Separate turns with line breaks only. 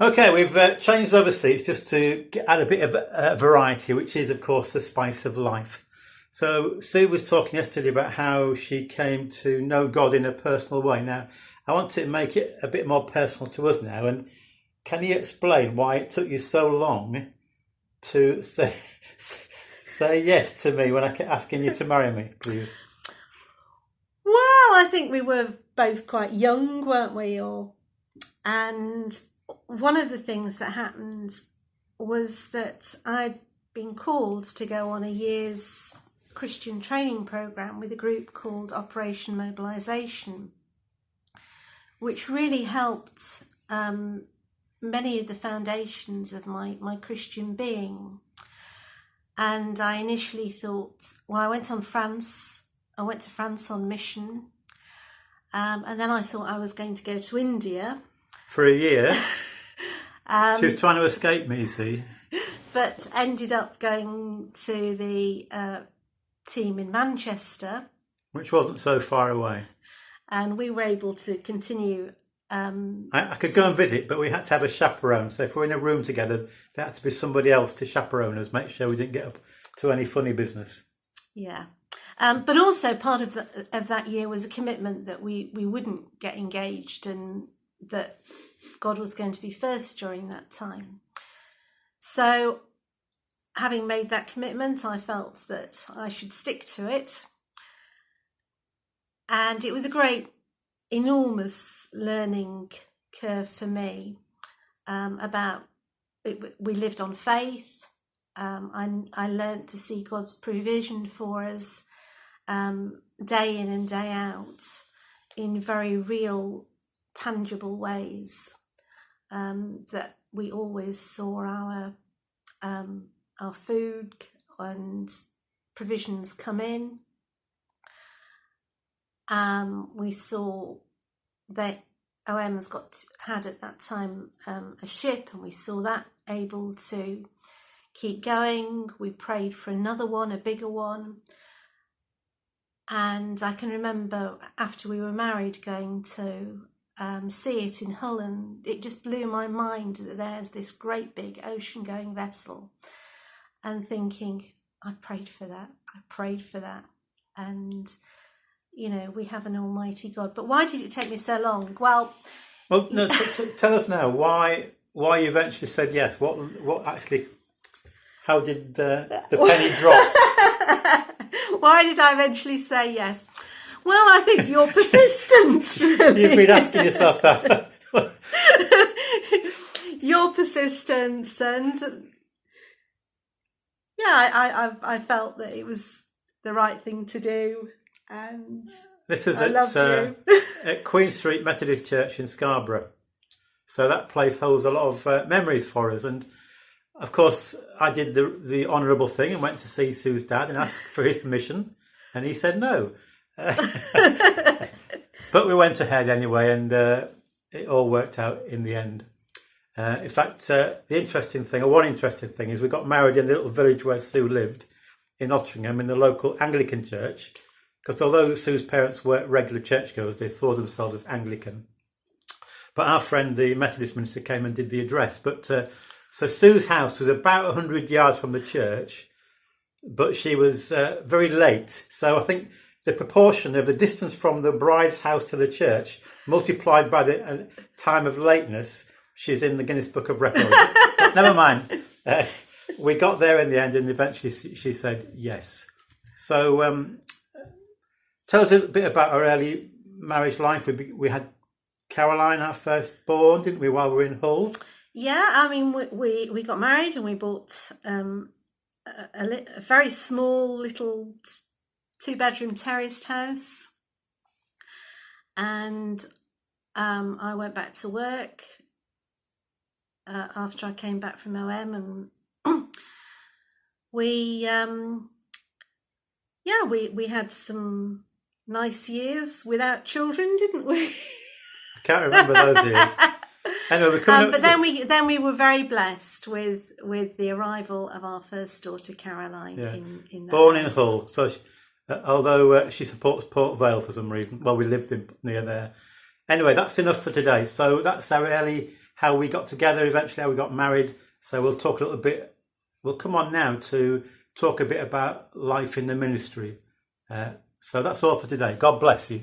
Okay, we've changed over seats just to add a bit of variety, which is, of course, the spice of life. So Sue was talking yesterday about how she came to know God in a personal way. Now, I want to make it a bit more personal to us now. And can you explain why it took you so long to say yes to me when I kept asking you to marry me, please?
Well, I think we were both quite young, weren't we? And one of the things that happened was that I'd been called to go on a year's Christian training program with a group called Operation Mobilisation, which really helped many of the foundations of my Christian being. And I initially thought, well, I went to France on mission, and then I thought I was going to go to India.
For a year? She was trying to escape me, you see.
But ended up going to the team in Manchester.
Which wasn't so far away.
And we were able to continue.
I could go and visit, but we had to have a chaperone. So if we're in a room together, there had to be somebody else to chaperone us, make sure we didn't get up to any funny business.
Yeah. But also part of that year was a commitment that we wouldn't get engaged and that God was going to be first during that time. So having made that commitment, I felt that I should stick to it. And it was a great, enormous learning curve for me about it. We lived on faith. I learned to see God's provision for us day in and day out in very real, tangible ways, that we always saw our food and provisions come in. We saw that OM had at that time a ship, and we saw that able to keep going. We prayed for another one, a bigger one. And I can remember after we were married going to see it in Hull, and it just blew my mind that there's this great big ocean going vessel, and thinking, I prayed for that. And you know, we have an almighty God. But why did it take me so long? Well,
no. Tell us now why you eventually said yes. What actually? How did the penny drop?
Why did I eventually say yes? Well, I think your persistence. Really.
You've been asking yourself that.
Your persistence, and yeah, I felt that it was the right thing to do. And
this was at Queen Street Methodist Church in Scarborough. So that place holds a lot of memories for us. And of course, I did the honourable thing and went to see Sue's dad and asked for his permission. And he said no. But we went ahead anyway, and it all worked out in the end. In fact, one interesting thing is we got married in the little village where Sue lived in Otteringham in the local Anglican church. Because although Sue's parents weren't regular churchgoers, they saw themselves as Anglican. But our friend, the Methodist minister, came and did the address. But so Sue's house was about 100 yards from the church, but she was very late. So I think the proportion of the distance from the bride's house to the church multiplied by the time of lateness, she's in the Guinness Book of Records. But never mind. We got there in the end, and eventually she said yes. So tell us a bit about our early marriage life. We had Caroline, our firstborn, didn't we, while we were in Hull?
Yeah, I mean, we got married and we bought a very small little 2-bedroom terraced house. And I went back to work after I came back from OM, and we had some nice years without children, didn't we?
I can't remember those years. Anyway,
then we were very blessed with the arrival of our first daughter, Caroline, in that
born
house.
in Hull. So, although she supports Port Vale for some reason, well, we lived near there. Anyway, that's enough for today. So that's our early how we got together, eventually how we got married. So we'll talk a little bit. We'll come on now to talk a bit about life in the ministry. So that's all for today. God bless you.